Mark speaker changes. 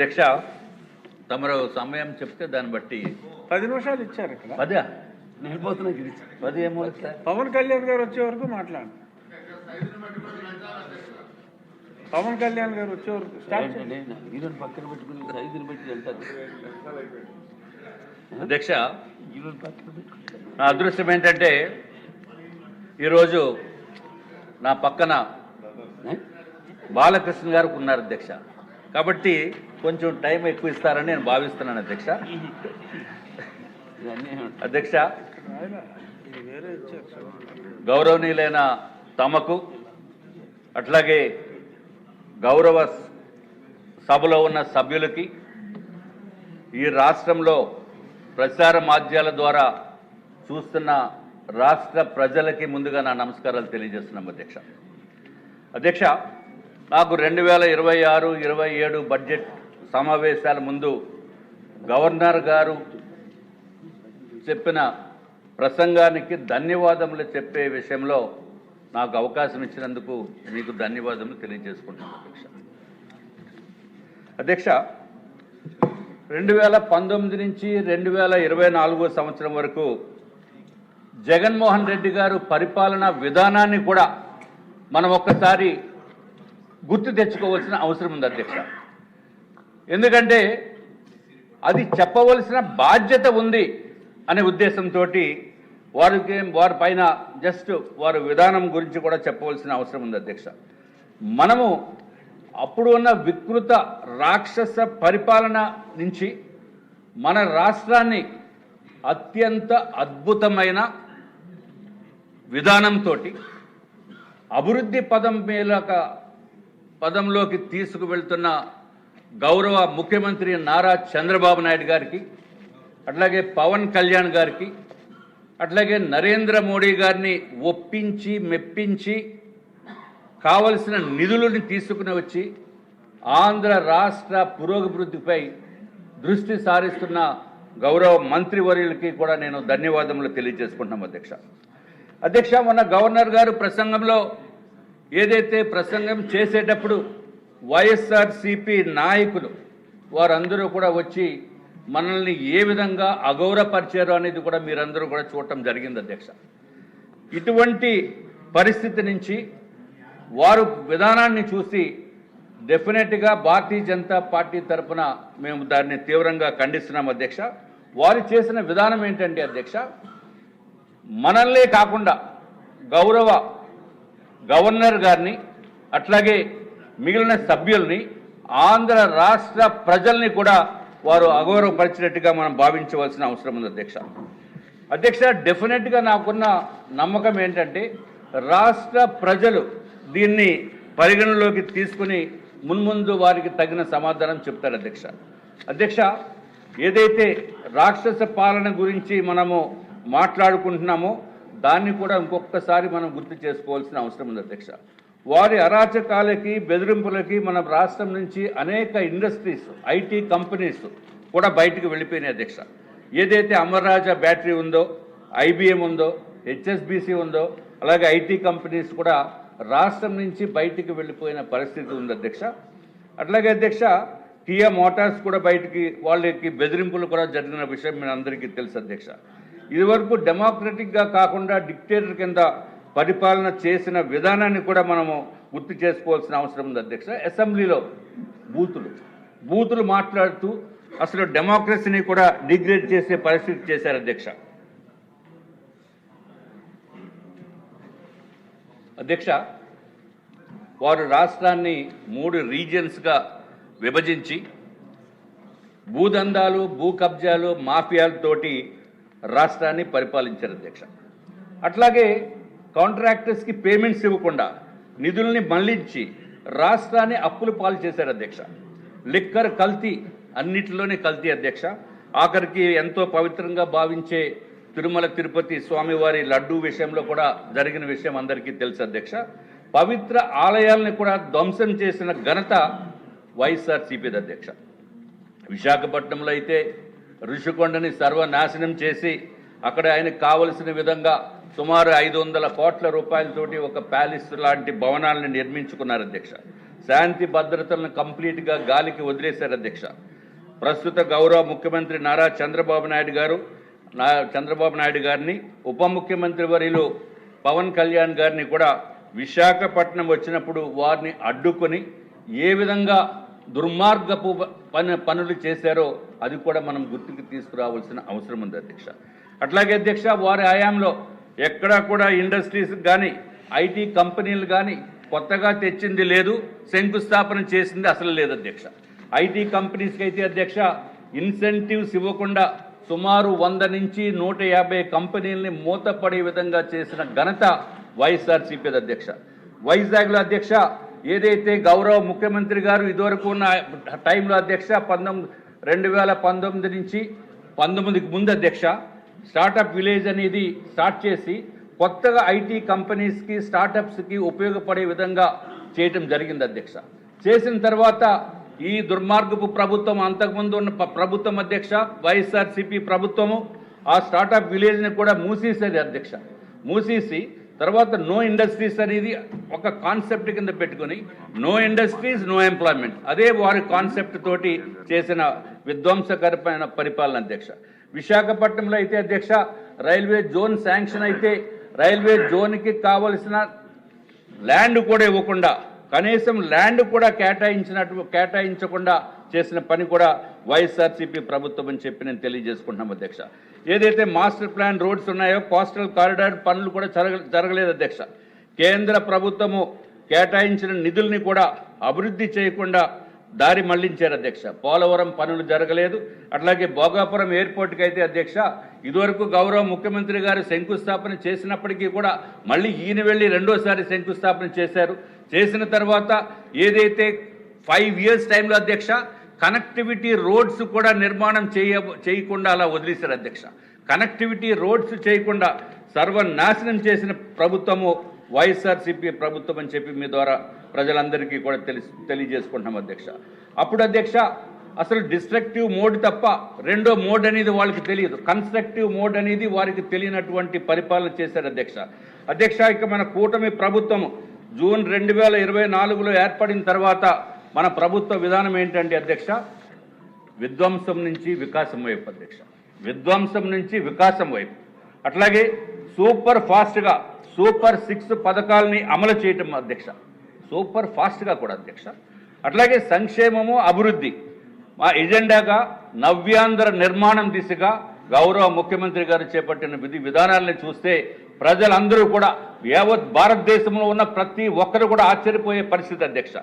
Speaker 1: అధ్యక్ష, తమరు సమయం చెప్తే దాన్ని బట్టి
Speaker 2: 10 నిమిషాలు ఇచ్చారు ఇక్కడ.
Speaker 1: 10
Speaker 3: నిలిపోతున్నా
Speaker 1: 10 ఏమో
Speaker 2: పవన్ కళ్యాణ్ గారు వచ్చే వరకు మాట్లాడండి. పవన్ కళ్యాణ్ గారు వచ్చే వరకు స్టార్ట్ చేయండి.
Speaker 3: ఈరోజు పక్కన పెట్టుకుని 5 పెట్టి వెళ్తారు.
Speaker 1: అధ్యక్ష,
Speaker 3: ఈరోజు పక్కన పెట్టుకుంటారు.
Speaker 1: నా అదృష్టం ఏంటంటే ఈరోజు నా పక్కన బాలకృష్ణ గారు ఉన్నారు అధ్యక్ష. కాబట్టి కొంచెం టైం ఎక్కువ ఇస్తారని నేను భావిస్తున్నాను అధ్యక్ష. అధ్యక్ష,
Speaker 2: ఇది వేరే ఇచ్చారు.
Speaker 1: గౌరవనీయులైన తమకు అట్లాగే గౌరవ సభలో ఉన్న సభ్యులకి, ఈ రాష్ట్రంలో ప్రచార మాధ్యమాల ద్వారా చూస్తున్న రాష్ట్ర ప్రజలకి ముందుగా నా నమస్కారాలు తెలియజేస్తున్నాం అధ్యక్ష. అధ్యక్ష, నాకు 2026-27 బడ్జెట్ సమావేశాల ముందు గవర్నర్ గారు చెప్పిన ప్రసంగానికి ధన్యవాదములు చెప్పే విషయంలో నాకు అవకాశం ఇచ్చినందుకు మీకు ధన్యవాదములు తెలియజేసుకుంటున్నాను అధ్యక్ష. అధ్యక్ష, 2019 నుంచి 2024 సంవత్సరం వరకు జగన్మోహన్ రెడ్డి గారు పరిపాలనా విధానాన్ని కూడా మనం ఒక్కసారి గుర్తు తెచ్చుకోవాల్సిన అవసరం ఉంది అధ్యక్ష. ఎందుకంటే అది చెప్పవలసిన బాధ్యత ఉంది అనే ఉద్దేశంతో వారి పైన జస్ట్ వారి విధానం గురించి కూడా చెప్పవలసిన అవసరం ఉంది అధ్యక్ష. మనము అప్పుడు ఉన్న వికృత రాక్షస పరిపాలన నుంచి మన రాష్ట్రాన్ని అత్యంత అద్భుతమైన విధానంతో అభివృద్ధి పదంలోకి తీసుకువెళ్తున్న గౌరవ ముఖ్యమంత్రి నారా చంద్రబాబు నాయుడు గారికి, అట్లాగే పవన్ కళ్యాణ్ గారికి, అట్లాగే నరేంద్ర మోడీ గారిని ఒప్పించి మెప్పించి కావలసిన నిధులను తీసుకుని వచ్చి ఆంధ్ర రాష్ట్ర పురోభివృద్ధిపై దృష్టి సారిస్తున్న గౌరవ మంత్రివర్యులకి కూడా నేను ధన్యవాదములు తెలియజేసుకుంటున్నాం అధ్యక్ష. అధ్యక్ష, మొన్న గవర్నర్ గారు ప్రసంగంలో ఏదైతే ప్రసంగం చేసేటప్పుడు వైఎస్ఆర్సిపి నాయకులు వారందరూ కూడా వచ్చి మనల్ని ఏ విధంగా అగౌరవపరిచారో అనేది కూడా మీరందరూ కూడా చూడటం జరిగింది అధ్యక్ష. ఇటువంటి పరిస్థితి నుంచి వారు విధానాన్ని చూసి డెఫినెట్గా భారతీయ జనతా పార్టీ తరఫున మేము దాన్ని తీవ్రంగా ఖండిస్తున్నాం అధ్యక్ష. వారు చేసిన విధానం ఏంటంటే అధ్యక్ష, మనల్నే కాకుండా గౌరవ గవర్నర్ గారిని అట్లాగే మిగిలిన సభ్యుల్ని ఆంధ్ర రాష్ట్ర ప్రజల్ని కూడా వారు అగౌరవపరిచినట్టుగా మనం భావించవలసిన అవసరం ఉంది అధ్యక్ష. అధ్యక్ష, డెఫినెట్గా నాకున్న నమ్మకం ఏంటంటే రాష్ట్ర ప్రజలు దీన్ని పరిగణలోకి తీసుకుని మున్ముందు వారికి తగిన సమాధానం చెప్తారు అధ్యక్ష. అధ్యక్ష, ఏదైతే రాక్షస పాలన గురించి మనము మాట్లాడుకుంటున్నామో దాన్ని కూడా ఇంకొకసారి మనం గుర్తు చేసుకోవాల్సిన అవసరం ఉంది అధ్యక్ష. వారి అరాచకాలకి బెదిరింపులకి మన రాష్ట్రం నుంచి అనేక ఇండస్ట్రీస్, ఐటీ కంపెనీస్ కూడా బయటకు వెళ్ళిపోయినాయి అధ్యక్ష. ఏదైతే అమర్ రాజా బ్యాటరీ ఉందో, ఐబిఎం ఉందో, హెచ్ఎస్బిసి ఉందో, అలాగే ఐటీ కంపెనీస్ కూడా రాష్ట్రం నుంచి బయటికి వెళ్ళిపోయిన పరిస్థితి ఉంది అధ్యక్ష. అట్లాగే అధ్యక్ష, కియా మోటార్స్ కూడా బయటికి వాళ్ళకి బెదిరింపులు కూడా జరిగిన విషయం మీ అందరికీ తెలుసు అధ్యక్ష. ఇదివరకు డెమోక్రటిక్గా కాకుండా డిక్టేటర్ కింద పరిపాలన చేసిన విధానాన్ని కూడా మనము గుర్తు చేసుకోవాల్సిన అవసరం ఉంది అధ్యక్ష. అసెంబ్లీలో బూతులు మాట్లాడుతూ అసలు డెమోక్రసీని కూడా డిగ్రేడ్ చేసే పరిస్థితి చేశారు అధ్యక్ష. అధ్యక్ష, వారు రాష్ట్రాన్ని 3 రీజియన్స్గా విభజించి భూదందాలు, భూ కబ్జాలు, మాఫియాలతోటి రాష్ట్రాన్ని పరిపాలించారు అధ్యక్ష. అట్లాగే కాంట్రాక్టర్స్కి పేమెంట్స్ ఇవ్వకుండా నిధుల్ని మళ్లించి రాష్ట్రాన్ని అప్పులు పాలు చేశారు అధ్యక్ష. లిక్కర్ కల్తీ, అన్నిటిలోనే కల్తీ అధ్యక్ష. ఆఖరికి ఎంతో పవిత్రంగా భావించే తిరుమల తిరుపతి స్వామివారి లడ్డూ విషయంలో కూడా జరిగిన విషయం అందరికీ తెలుసు అధ్యక్ష. పవిత్ర ఆలయాలను కూడా ధ్వంసం చేసిన ఘనత వైఎస్ఆర్సీపీది అధ్యక్ష. విశాఖపట్నంలో అయితే ఋషికొండని సర్వనాశనం చేసి అక్కడ ఆయనకు కావలసిన విధంగా సుమారు 500 కోట్ల రూపాయలతోటి ఒక ప్యాలెస్ లాంటి భవనాలను నిర్మించుకున్నారు అధ్యక్ష. శాంతి భద్రతలను కంప్లీట్గా గాలికి వదిలేశారు అధ్యక్ష. ప్రస్తుత గౌరవ ముఖ్యమంత్రి నారా చంద్రబాబు నాయుడు గారిని ఉప ముఖ్యమంత్రి వర్యులు పవన్ కళ్యాణ్ గారిని కూడా విశాఖపట్నం వచ్చినప్పుడు వారిని అడ్డుకొని ఏ విధంగా దుర్మార్గపు పనులు చేశారో అది కూడా మనం గుర్తుకు తీసుకురావాల్సిన అవసరం ఉంది అధ్యక్ష. అట్లాగే అధ్యక్ష, వారి హయాంలో ఎక్కడా కూడా ఇండస్ట్రీస్ కానీ ఐటీ కంపెనీలు కానీ కొత్తగా తెచ్చింది లేదు, శంకుస్థాపన చేసింది అసలు లేదు అధ్యక్ష. ఐటీ కంపెనీస్కి అయితే అధ్యక్ష ఇన్సెంటివ్స్ ఇవ్వకుండా సుమారు 100 నుంచి 150 కంపెనీలని మూతపడే విధంగా చేసిన ఘనత వైఎస్ఆర్సీపీ అధ్యక్ష. వైజాగ్లో అధ్యక్ష ఏదైతే గౌరవ ముఖ్యమంత్రి గారు ఇదివరకు ఉన్న టైంలో అధ్యక్ష 2019 నుంచి 19కి ముందు అధ్యక్ష స్టార్టప్ విలేజ్ అనేది స్టార్ట్ చేసి కొత్తగా ఐటీ కంపెనీస్కి స్టార్టప్స్కి ఉపయోగపడే విధంగా చేయటం జరిగింది అధ్యక్ష. చేసిన తర్వాత ఈ దుర్మార్గపు ప్రభుత్వం, అంతకుముందు ఉన్న ప్రభుత్వం అధ్యక్ష వైఎస్ఆర్సీపీ ప్రభుత్వము ఆ స్టార్టప్ విలేజ్ని కూడా మూసేసేది అధ్యక్ష. మూసేసి తర్వాత నో ఇండస్ట్రీస్ అనేది ఒక కాన్సెప్ట్ కింద పెట్టుకుని నో ఇండస్ట్రీస్ నో ఎంప్లాయ్మెంట్, అదే వారి కాన్సెప్ట్ తోటి చేసిన విధ్వంసకరమైన పరిపాలన అధ్యక్ష. విశాఖపట్నంలో అయితే అధ్యక్ష రైల్వే జోన్ శాంక్షన్ అయితే రైల్వే జోన్కి కావలసిన ల్యాండ్ కూడా ఇవ్వకుండా, కనీసం ల్యాండ్ కూడా కేటాయించకుండా చేసిన పని కూడా వైఎస్ఆర్సీపీ ప్రభుత్వం అని చెప్పి నేను తెలియజేసుకుంటున్నాం అధ్యక్ష. ఏదైతే మాస్టర్ ప్లాన్ రోడ్స్ ఉన్నాయో కోస్టల్ కారిడార్ పనులు కూడా జరగలేదు అధ్యక్ష. కేంద్ర ప్రభుత్వము కేటాయించిన నిధుల్ని కూడా అభివృద్ధి చేయకుండా దారి మళ్లించారు అధ్యక్ష. పోలవరం పనులు జరగలేదు. అట్లాగే భోగాపురం ఎయిర్పోర్ట్కి అయితే అధ్యక్ష ఇదివరకు గౌరవ ముఖ్యమంత్రి గారు శంకుస్థాపన చేసినప్పటికీ కూడా మళ్ళీ ఈయన వెళ్ళి రెండోసారి శంకుస్థాపన చేశారు. చేసిన తర్వాత ఏదైతే 5 years టైంలో అధ్యక్ష కనెక్టివిటీ రోడ్స్ కూడా నిర్మాణం చేయకుండా అలా వదిలేశారు అధ్యక్ష. కనెక్టివిటీ రోడ్స్ చేయకుండా సర్వనాశనం చేసిన ప్రభుత్వము వైఎస్ఆర్సీపీ ప్రభుత్వం అని చెప్పి మీ ద్వారా ప్రజలందరికీ కూడా తెలియజేసుకుంటున్నాం అధ్యక్ష. అప్పుడు అధ్యక్ష అసలు డిస్ట్రక్టివ్ మోడ్ తప్ప రెండో మోడ్ అనేది వాళ్ళకి తెలియదు, కన్స్ట్రక్టివ్ మోడ్ అనేది వారికి తెలియనటువంటి పరిపాలన చేశారు అధ్యక్ష. అధ్యక్ష ఇక మన కూటమి ప్రభుత్వం జూన్ 2024లో ఏర్పడిన తర్వాత మన ప్రభుత్వ విధానం ఏంటంటే అధ్యక్ష విధ్వంసం నుంచి వికాసం వైపు అధ్యక్ష, విధ్వంసం నుంచి వికాసం వైపు. అట్లాగే సూపర్ ఫాస్ట్గా సూపర్ 6 పథకాలని అమలు చేయటం అధ్యక్ష, సూపర్ ఫాస్ట్గా కూడా అధ్యక్ష. అట్లాగే సంక్షేమము అభివృద్ధి మా ఎజెండాగా నవ్యాంధ్ర నిర్మాణం దిశగా గౌరవ ముఖ్యమంత్రి గారు చేపట్టిన విధానాలను చూస్తే ప్రజలందరూ కూడా యావత్ భారతదేశంలో ఉన్న ప్రతి ఒక్కరు కూడా ఆశ్చర్యపోయే పరిస్థితి అధ్యక్ష.